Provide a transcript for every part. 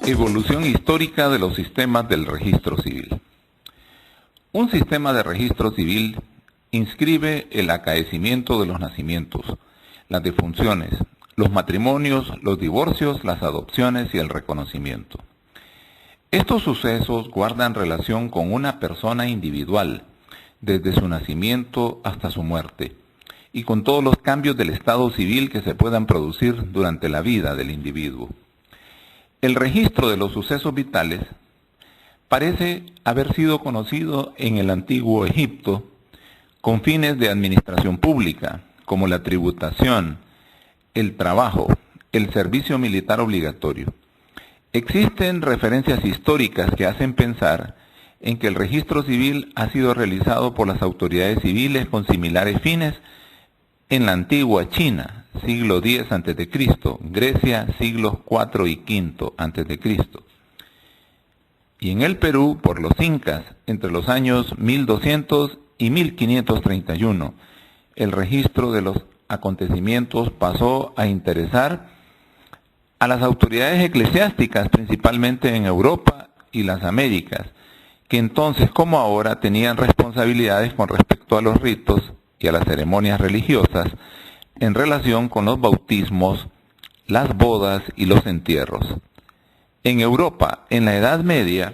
Evolución histórica de los sistemas del registro civil. Un sistema de registro civil inscribe el acaecimiento de los nacimientos, las defunciones, los matrimonios, los divorcios, las adopciones y el reconocimiento. Estos sucesos guardan relación con una persona individual, desde su nacimiento hasta su muerte, y con todos los cambios del estado civil que se puedan producir durante la vida del individuo. El registro de los sucesos vitales parece haber sido conocido en el antiguo Egipto con fines de administración pública, como la tributación, el trabajo, el servicio militar obligatorio. Existen referencias históricas que hacen pensar en que el registro civil ha sido realizado por las autoridades civiles con similares fines en la antigua China, siglo X a.C., Grecia, siglos IV y V a.C., y en el Perú por los incas entre los años 1200 y 1531. El registro de los acontecimientos pasó a interesar a las autoridades eclesiásticas, principalmente en Europa y las Américas, que entonces como ahora tenían responsabilidades con respecto a los ritos y a las ceremonias religiosas en relación con los bautismos, las bodas y los entierros. En Europa, en la Edad Media,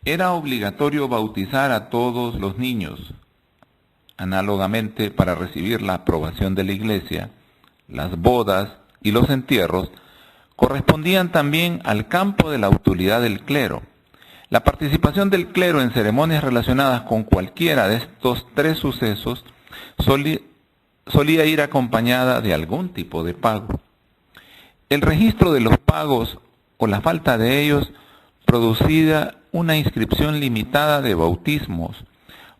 era obligatorio bautizar a todos los niños. Análogamente, para recibir la aprobación de la Iglesia, las bodas y los entierros correspondían también al campo de la autoridad del clero. La participación del clero en ceremonias relacionadas con cualquiera de estos tres sucesos solía ir acompañada de algún tipo de pago. El registro de los pagos o la falta de ellos producía una inscripción limitada de bautismos,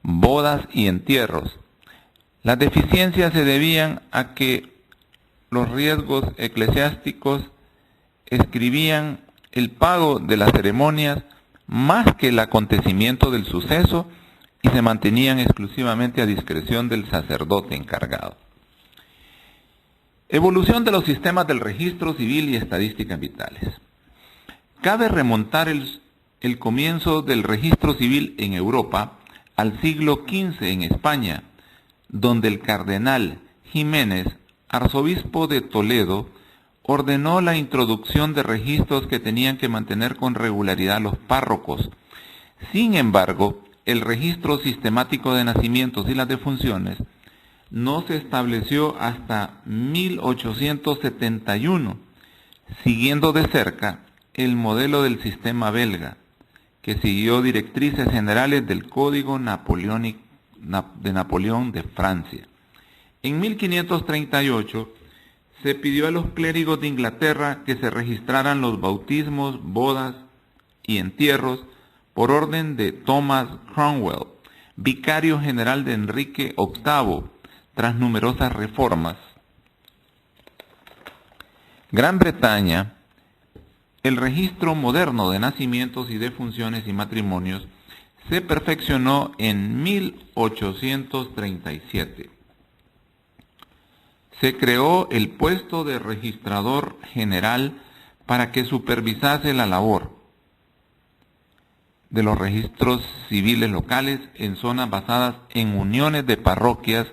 bodas y entierros. Las deficiencias se debían a que los riesgos eclesiásticos escribían el pago de las ceremonias más que el acontecimiento del suceso y se mantenían exclusivamente a discreción del sacerdote encargado. Evolución de los sistemas del registro civil y estadísticas vitales. Cabe remontar el comienzo del registro civil en Europa al siglo XV en España, donde el cardenal Jiménez, arzobispo de Toledo, ordenó la introducción de registros que tenían que mantener con regularidad los párrocos. Sin embargo, el registro sistemático de nacimientos y las defunciones no se estableció hasta 1871, siguiendo de cerca el modelo del sistema belga, que siguió directrices generales del Código de Napoleón de Francia. En 1538 se pidió a los clérigos de Inglaterra que se registraran los bautismos, bodas y entierros por orden de Thomas Cromwell, vicario general de Enrique VIII, tras numerosas reformas. Gran Bretaña, el registro moderno de nacimientos y defunciones y matrimonios se perfeccionó en 1837. Se creó el puesto de registrador general para que supervisase la labor de los registros civiles locales en zonas basadas en uniones de parroquias.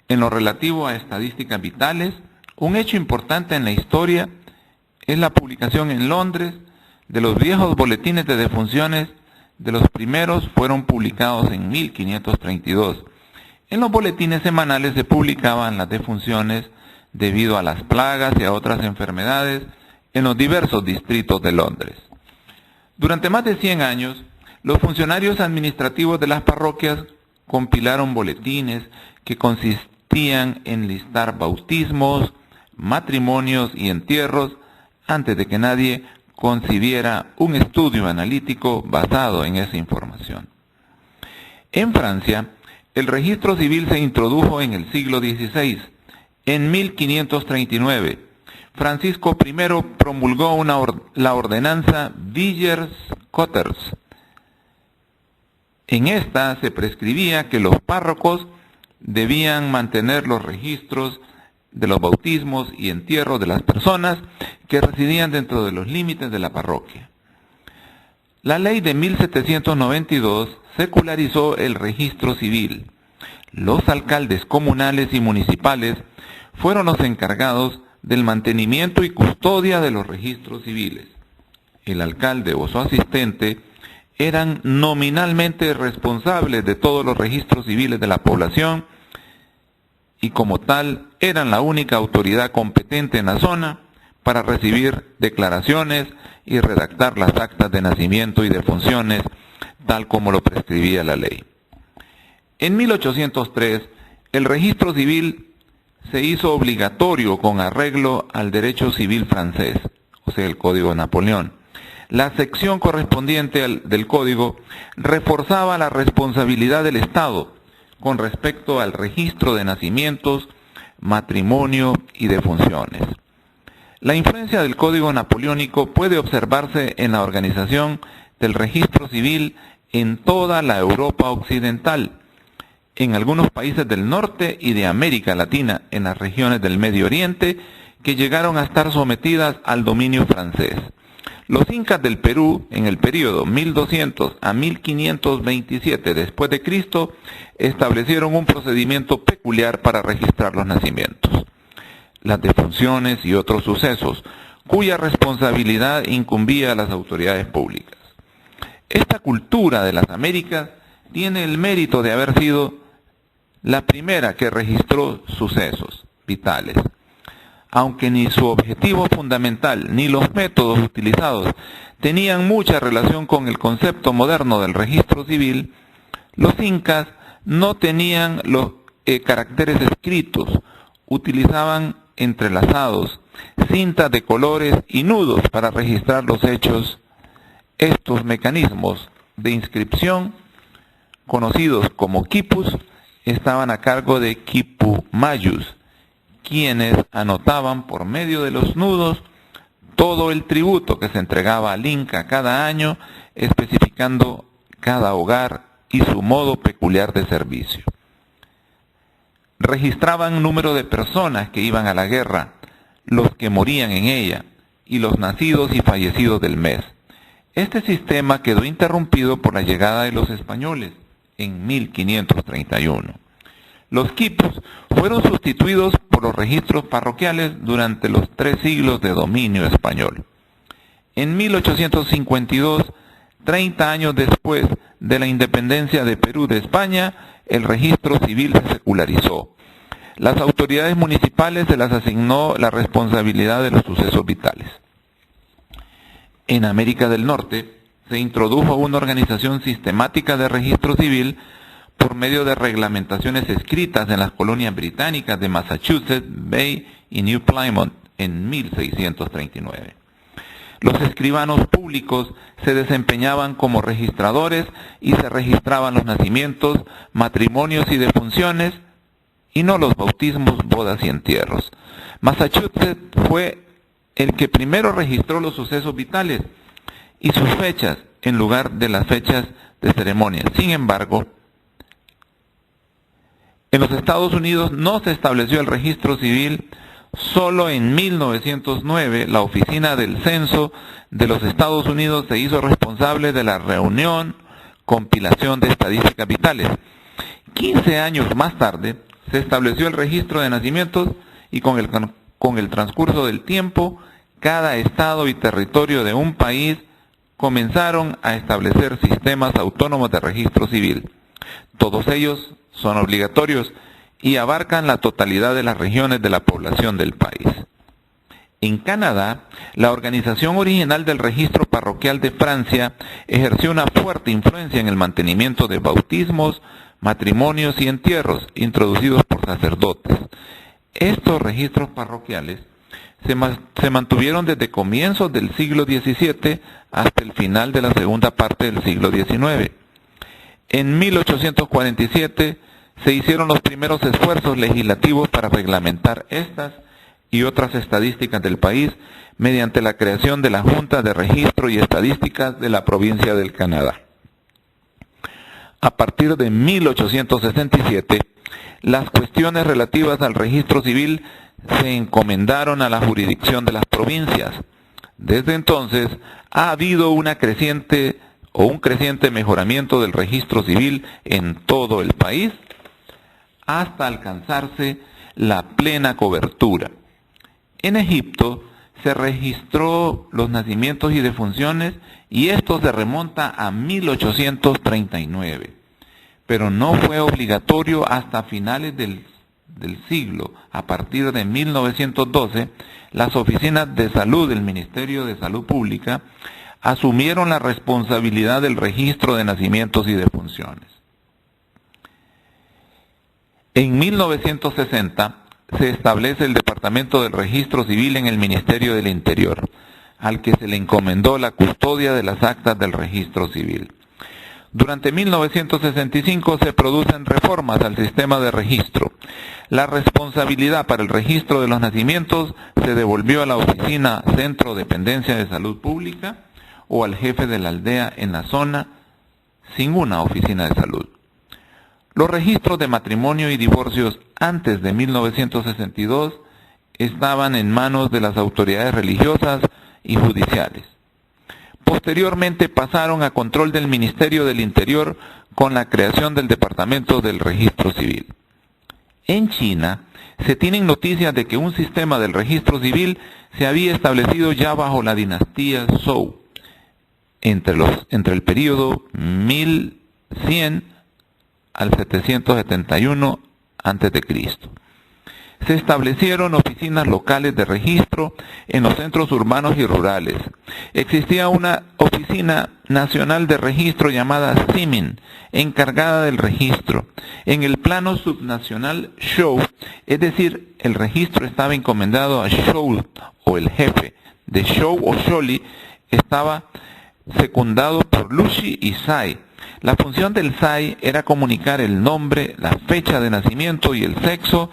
En lo relativo a estadísticas vitales, un hecho importante en la historia es la publicación en Londres de los viejos boletines de defunciones. De los primeros fueron publicados en 1532. En los boletines semanales se publicaban las defunciones debido a las plagas y a otras enfermedades en los diversos distritos de Londres. Durante más de 100 años, los funcionarios administrativos de las parroquias compilaron boletines que consistían en listar bautismos, matrimonios y entierros antes de que nadie concibiera un estudio analítico basado en esa información. En Francia, el registro civil se introdujo en el siglo XVI. En 1539, Francisco I promulgó la ordenanza Villers-Cotterêts. En esta se prescribía que los párrocos debían mantener los registros de los bautismos y entierros de las personas que residían dentro de los límites de la parroquia. La ley de 1792 secularizó el registro civil. Los alcaldes comunales y municipales fueron los encargados del mantenimiento y custodia de los registros civiles. El alcalde o su asistente eran nominalmente responsables de todos los registros civiles de la población y como tal eran la única autoridad competente en la zona para recibir declaraciones y redactar las actas de nacimiento y defunciones tal como lo prescribía la ley. En 1803, el registro civil se hizo obligatorio con arreglo al derecho civil francés, o sea, el Código de Napoleón. La sección correspondiente del Código reforzaba la responsabilidad del Estado con respecto al registro de nacimientos, matrimonio y defunciones. La influencia del Código Napoleónico puede observarse en la organización del registro civil en toda la Europa occidental, en algunos países del norte y de América Latina, en las regiones del Medio Oriente, que llegaron a estar sometidas al dominio francés. Los incas del Perú, en el período 1200 a 1527 después de Cristo, establecieron un procedimiento peculiar para registrar los nacimientos, las defunciones y otros sucesos, cuya responsabilidad incumbía a las autoridades públicas. Esta cultura de las Américas tiene el mérito de haber sido la primera que registró sucesos vitales. Aunque ni su objetivo fundamental ni los métodos utilizados tenían mucha relación con el concepto moderno del registro civil, los incas no tenían los caracteres escritos, utilizaban entrelazados, cintas de colores y nudos para registrar los hechos. Estos mecanismos de inscripción, conocidos como quipus, estaban a cargo de quipumayus, quienes anotaban por medio de los nudos todo el tributo que se entregaba al Inca cada año, especificando cada hogar y su modo peculiar de servicio. Registraban número de personas que iban a la guerra, los que morían en ella, y los nacidos y fallecidos del mes. Este sistema quedó interrumpido por la llegada de los españoles en 1531. Los quipus fueron sustituidos por los registros parroquiales durante los 3 siglos de dominio español. En 1852, 30 años después de la independencia de Perú de España, el registro civil se secularizó. Las autoridades municipales se las asignó la responsabilidad de los sucesos vitales. En América del Norte se introdujo una organización sistemática de registro civil por medio de reglamentaciones escritas en las colonias británicas de Massachusetts Bay y New Plymouth en 1639. Los escribanos públicos se desempeñaban como registradores y se registraban los nacimientos, matrimonios y defunciones, y no los bautismos, bodas y entierros. Massachusetts fue el que primero registró los sucesos vitales y sus fechas en lugar de las fechas de ceremonia. Sin embargo, en los Estados Unidos no se estableció el registro civil. Solo en 1909 la Oficina del Censo de los Estados Unidos se hizo responsable de la reunión, compilación de estadísticas vitales. 15 años más tarde se estableció el registro de nacimientos y con el transcurso del tiempo, cada estado y territorio de un país comenzaron a establecer sistemas autónomos de registro civil. Todos ellos son obligatorios y abarcan la totalidad de las regiones de la población del país. En Canadá, la organización original del registro parroquial de Francia ejerció una fuerte influencia en el mantenimiento de bautismos, matrimonios y entierros introducidos por sacerdotes. Estos registros parroquiales se mantuvieron desde comienzos del siglo XVII hasta el final de la segunda parte del siglo XIX. En 1847 se hicieron los primeros esfuerzos legislativos para reglamentar estas y otras estadísticas del país mediante la creación de la Junta de Registro y Estadísticas de la provincia del Canadá. A partir de 1867, las cuestiones relativas al registro civil se encomendaron a la jurisdicción de las provincias. Desde entonces ha habido un creciente mejoramiento del registro civil en todo el país hasta alcanzarse la plena cobertura. En Egipto se registró los nacimientos y defunciones y esto se remonta a 1839, pero no fue obligatorio hasta finales del siglo. A partir de 1912, las oficinas de salud del Ministerio de Salud Pública asumieron la responsabilidad del registro de nacimientos y defunciones. En 1960 se establece el Departamento del Registro Civil en el Ministerio del Interior, al que se le encomendó la custodia de las actas del registro civil. Durante 1965 se producen reformas al sistema de registro. La responsabilidad para el registro de los nacimientos se devolvió a la oficina Centro Dependencia de Salud Pública o al jefe de la aldea en la zona sin una oficina de salud. Los registros de matrimonio y divorcios antes de 1962 estaban en manos de las autoridades religiosas y judiciales. Posteriormente pasaron a control del Ministerio del Interior con la creación del Departamento del Registro Civil. En China se tienen noticias de que un sistema del registro civil se había establecido ya bajo la dinastía Zhou, entre el período 1100 al 771 a.C. Se establecieron oficinas locales de registro en los centros urbanos y rurales. Existía una oficina nacional de registro llamada CIMIN, encargada del registro. En el plano subnacional Zhou, es decir, el registro estaba encomendado a Zhou o el jefe de Zhou o Sholi, estaba secundado por Lushi y Sai. La función del Sai era comunicar el nombre, la fecha de nacimiento y el sexo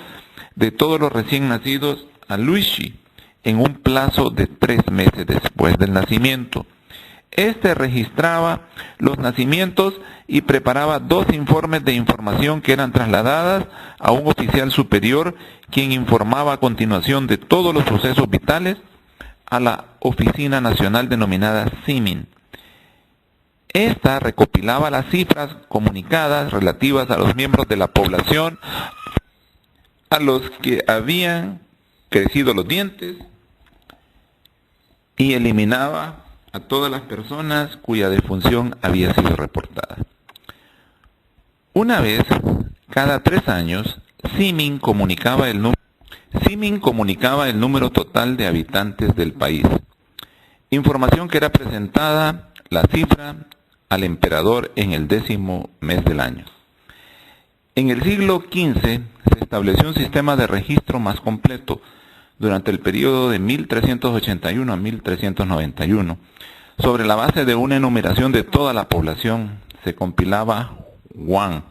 de todos los recién nacidos a Lushi en un plazo de 3 meses después del nacimiento. Este registraba los nacimientos y preparaba 2 informes de información que eran trasladadas a un oficial superior, quien informaba a continuación de todos los sucesos vitales a la oficina nacional denominada CIMIN. Esta recopilaba las cifras comunicadas relativas a los miembros de la población a los que habían crecido los dientes y eliminaba a todas las personas cuya defunción había sido reportada. Una vez cada 3 años, CIMIN comunicaba el número total de habitantes del país, información que era presentada, la cifra, al emperador en el 10º mes del año. En el siglo XV se estableció un sistema de registro más completo durante el periodo de 1381 a 1391. Sobre la base de una enumeración de toda la población, se compilaba Juan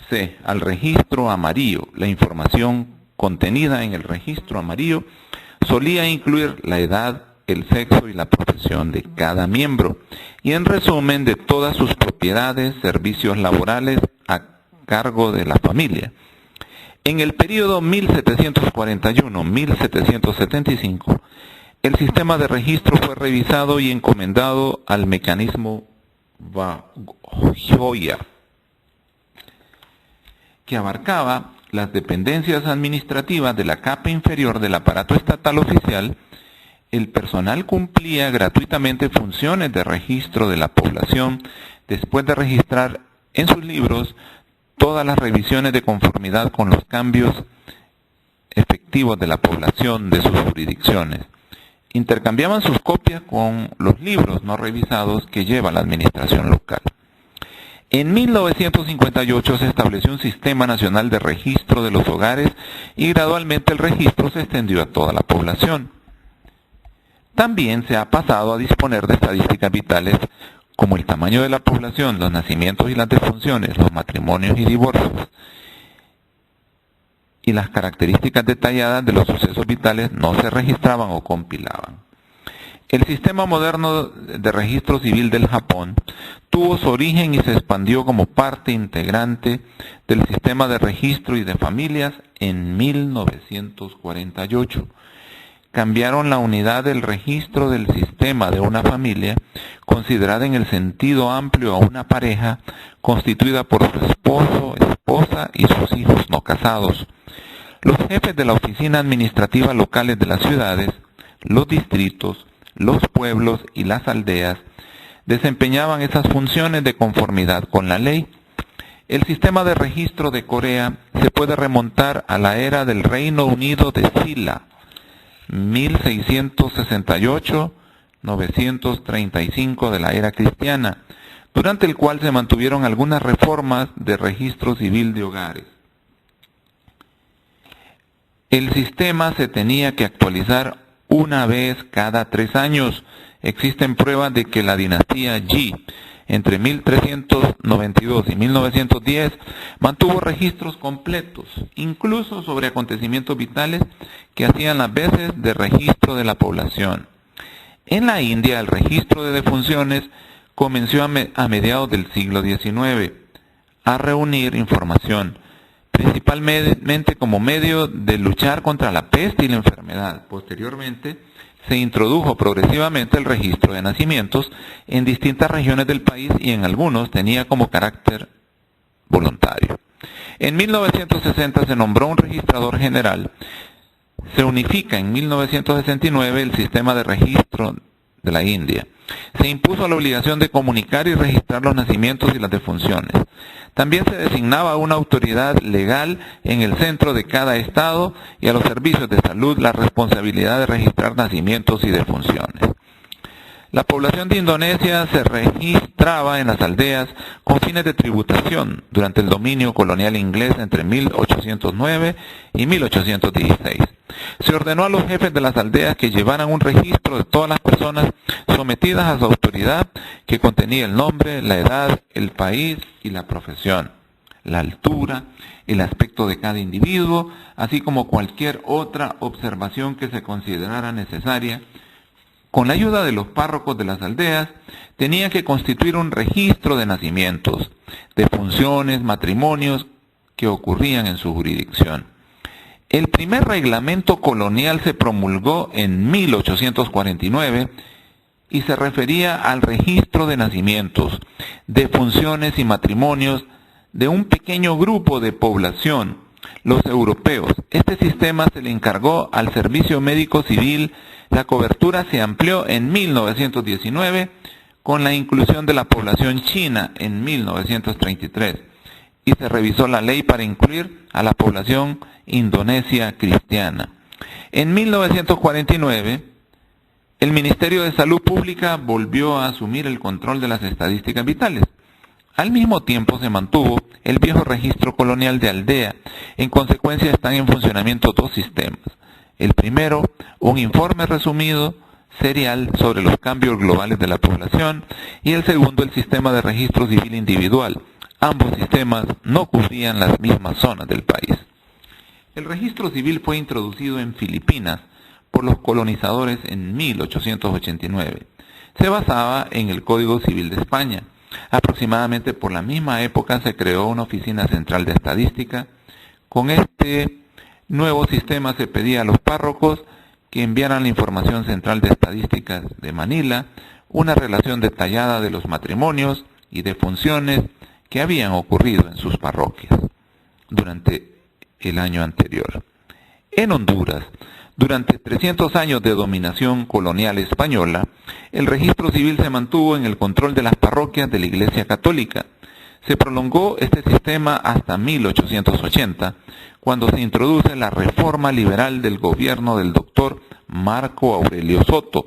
C. al registro amarillo. La información contenida en el registro amarillo solía incluir la edad, el sexo y la profesión de cada miembro, y en resumen de todas sus propiedades, servicios laborales a cargo de la familia. En el periodo 1741-1775, el sistema de registro fue revisado y encomendado al mecanismo Bajoya, que abarcaba las dependencias administrativas de la capa inferior del aparato estatal oficial. El personal cumplía gratuitamente funciones de registro de la población después de registrar en sus libros todas las revisiones de conformidad con los cambios efectivos de la población de sus jurisdicciones. Intercambiaban sus copias con los libros no revisados que lleva la administración local. En 1958 se estableció un sistema nacional de registro de los hogares y gradualmente el registro se extendió a toda la población. También se ha pasado a disponer de estadísticas vitales como el tamaño de la población, los nacimientos y las defunciones, los matrimonios y divorcios, y las características detalladas de los sucesos vitales no se registraban o compilaban. El sistema moderno de registro civil del Japón tuvo su origen y se expandió como parte integrante del sistema de registro y de familias en 1948. Cambiaron la unidad del registro del sistema de una familia, considerada en el sentido amplio a una pareja constituida por su esposo, esposa y sus hijos no casados. Los jefes de la oficina administrativa locales de las ciudades, los distritos, los pueblos y las aldeas desempeñaban esas funciones de conformidad con la ley. El sistema de registro de Corea se puede remontar a la era del Reino Unido de Silla, 1668-935 de la era cristiana, durante el cual se mantuvieron algunas reformas de registro civil de hogares. El sistema se tenía que actualizar una vez cada 3 años. Existen pruebas de que la dinastía Yi, entre 1392 y 1910, mantuvo registros completos, incluso sobre acontecimientos vitales que hacían las veces de registro de la población. En la India, el registro de defunciones comenzó a mediados del siglo XIX a reunir información, principalmente como medio de luchar contra la peste y la enfermedad. Posteriormente, se introdujo progresivamente el registro de nacimientos en distintas regiones del país y en algunos tenía como carácter voluntario. En 1960 se nombró un registrador general. Se unifica en 1969 el sistema de registro de la India. Se impuso la obligación de comunicar y registrar los nacimientos y las defunciones. También se designaba una autoridad legal en el centro de cada estado y a los servicios de salud la responsabilidad de registrar nacimientos y defunciones. La población de Indonesia se registraba en las aldeas con fines de tributación durante el dominio colonial inglés entre 1809 y 1816. Se ordenó a los jefes de las aldeas que llevaran un registro de todas las personas sometidas a su autoridad, que contenía el nombre, la edad, el país y la profesión, la altura, el aspecto de cada individuo, así como cualquier otra observación que se considerara necesaria. Con la ayuda de los párrocos de las aldeas, tenían que constituir un registro de nacimientos, defunciones, matrimonios que ocurrían en su jurisdicción. El primer reglamento colonial se promulgó en 1849 y se refería al registro de nacimientos, defunciones y matrimonios de un pequeño grupo de población, los europeos. Este sistema se le encargó al Servicio Médico Civil. La cobertura se amplió en 1919 con la inclusión de la población china en 1933 y se revisó la ley para incluir a la población indonesia cristiana. En 1949, el Ministerio de Salud Pública volvió a asumir el control de las estadísticas vitales. Al mismo tiempo se mantuvo el viejo registro colonial de aldea. En consecuencia están en funcionamiento 2 sistemas. El primero, un informe resumido serial sobre los cambios globales de la población, y el segundo, el sistema de registro civil individual. Ambos sistemas no cubrían las mismas zonas del país. El registro civil fue introducido en Filipinas por los colonizadores en 1889. Se basaba en el Código Civil de España. Aproximadamente por la misma época se creó una oficina central de estadística. Con este nuevo sistema se pedía a los párrocos que enviaran la información central de estadísticas de Manila, una relación detallada de los matrimonios y defunciones que habían ocurrido en sus parroquias durante el año anterior. En Honduras, durante 300 años de dominación colonial española, el registro civil se mantuvo en el control de las parroquias de la Iglesia Católica. Se prolongó este sistema hasta 1880, cuando se introduce la reforma liberal del gobierno del doctor Marco Aurelio Soto,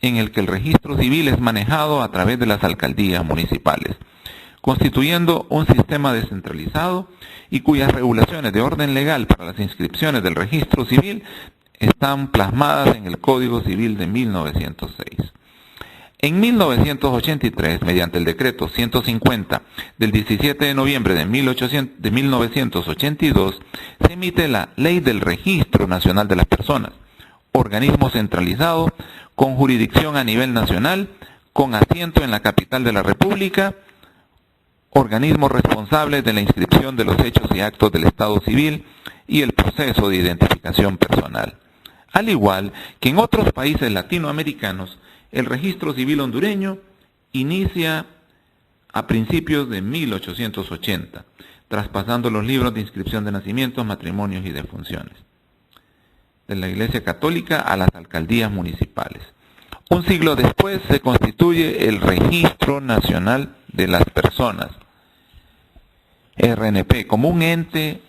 en el que el registro civil es manejado a través de las alcaldías municipales, constituyendo un sistema descentralizado y cuyas regulaciones de orden legal para las inscripciones del registro civil están plasmadas en el Código Civil de 1906. En 1983, mediante el decreto 150 del 17 de noviembre de 1982, se emite la Ley del Registro Nacional de las Personas, organismo centralizado con jurisdicción a nivel nacional, con asiento en la capital de la República, organismo responsable de la inscripción de los hechos y actos del Estado civil y el proceso de identificación personal. Al igual que en otros países latinoamericanos, el registro civil hondureño inicia a principios de 1880, traspasando los libros de inscripción de nacimientos, matrimonios y defunciones de la Iglesia Católica a las alcaldías municipales. Un siglo después se constituye el Registro Nacional de las Personas, RNP, como un ente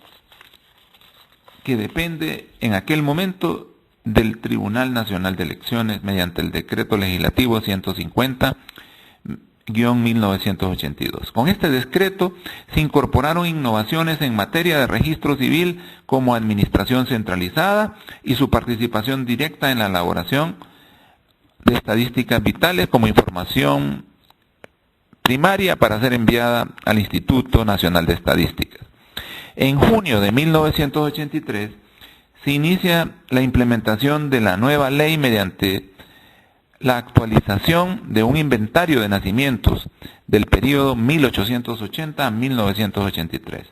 que depende en aquel momento del Tribunal Nacional de Elecciones mediante el Decreto Legislativo 150-1982. Con este decreto se incorporaron innovaciones en materia de registro civil como administración centralizada y su participación directa en la elaboración de estadísticas vitales como información primaria para ser enviada al Instituto Nacional de Estadísticas. En junio de 1983 se inicia la implementación de la nueva ley mediante la actualización de un inventario de nacimientos del periodo 1880 a 1983.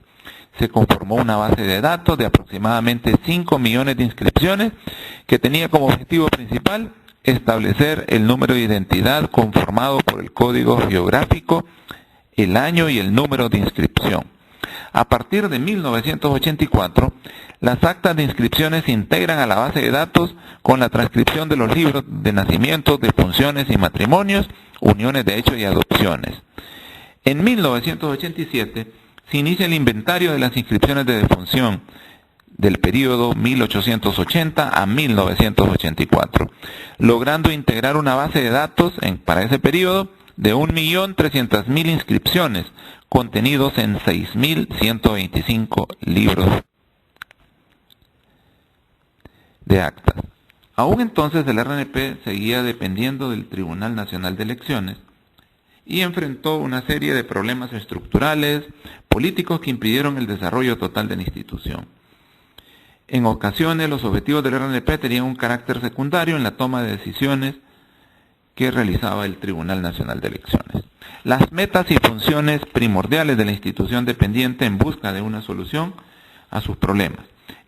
Se conformó una base de datos de aproximadamente 5 millones de inscripciones que tenía como objetivo principal establecer el número de identidad conformado por el código geográfico, el año y el número de inscripción. A partir de 1984, las actas de inscripciones se integran a la base de datos con la transcripción de los libros de nacimientos, defunciones y matrimonios, uniones de hecho y adopciones. En 1987 se inicia el inventario de las inscripciones de defunción del periodo 1880 a 1984, logrando integrar una base de datos para ese periodo de 1.300.000 inscripciones contenidos en 6.125 libros de actas. Aún entonces el RNP seguía dependiendo del Tribunal Nacional de Elecciones y enfrentó una serie de problemas estructurales, políticos que impidieron el desarrollo total de la institución. En ocasiones los objetivos del RNP tenían un carácter secundario en la toma de decisiones que realizaba el Tribunal Nacional de Elecciones. Las metas y funciones primordiales de la institución dependiente en busca de una solución a sus problemas.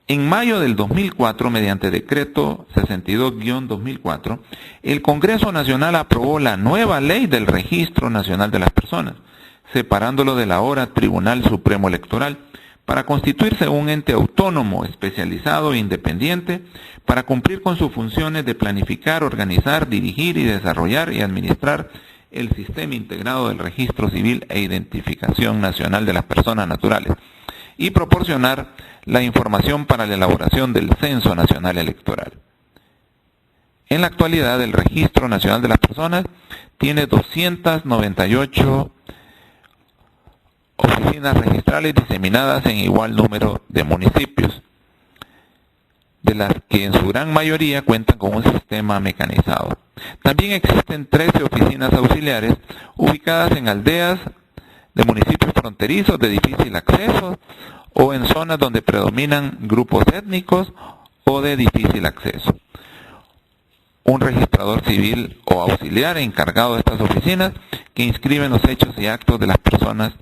En mayo del 2004, mediante decreto 62-2004, el Congreso Nacional aprobó la nueva ley del Registro Nacional de las Personas, separándolo del ahora Tribunal Supremo Electoral, para constituirse un ente autónomo, especializado e independiente, para cumplir con sus funciones de planificar, organizar, dirigir y desarrollar y administrar el sistema integrado del registro civil e identificación nacional de las personas naturales, y proporcionar la información para la elaboración del Censo Nacional Electoral. En la actualidad, el Registro Nacional de las Personas tiene 298 oficinas registrales diseminadas en igual número de municipios, de las que en su gran mayoría cuentan con un sistema mecanizado. También existen 13 oficinas auxiliares ubicadas en aldeas de municipios fronterizos de difícil acceso o en zonas donde predominan grupos étnicos o de difícil acceso. Un registrador civil o auxiliar encargado de estas oficinas que inscriben los hechos y actos de las personas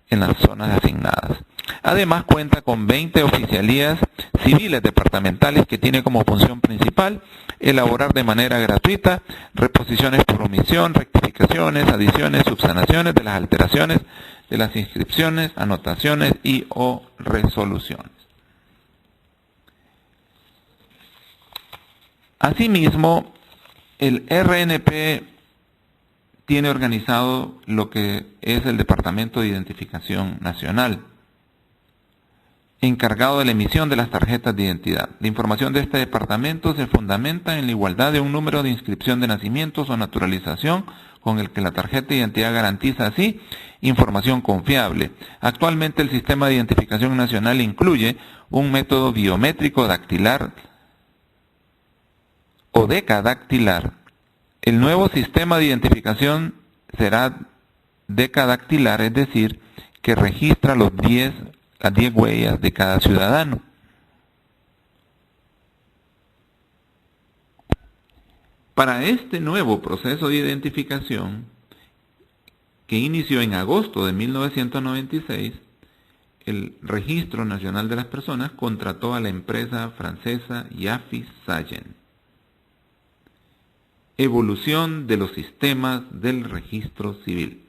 en las zonas asignadas. Además cuenta con 20 oficialías civiles departamentales que tienen como función principal elaborar de manera gratuita reposiciones por omisión, rectificaciones, adiciones, subsanaciones de las alteraciones de las inscripciones, anotaciones y o resoluciones. Asimismo, el RNP tiene organizado lo que es el Departamento de Identificación Nacional, encargado de la emisión de las tarjetas de identidad. La información de este departamento se fundamenta en la igualdad de un número de inscripción de nacimientos o naturalización con el que la tarjeta de identidad garantiza así información confiable. Actualmente el sistema de identificación nacional incluye un método biométrico dactilar o decadactilar. El nuevo sistema de identificación será decadactilar, es decir, que registra las 10 huellas de cada ciudadano. Para este nuevo proceso de identificación, que inició en agosto de 1996, el Registro Nacional de las Personas contrató a la empresa francesa Yafi Sagen. Evolución de los sistemas del registro civil.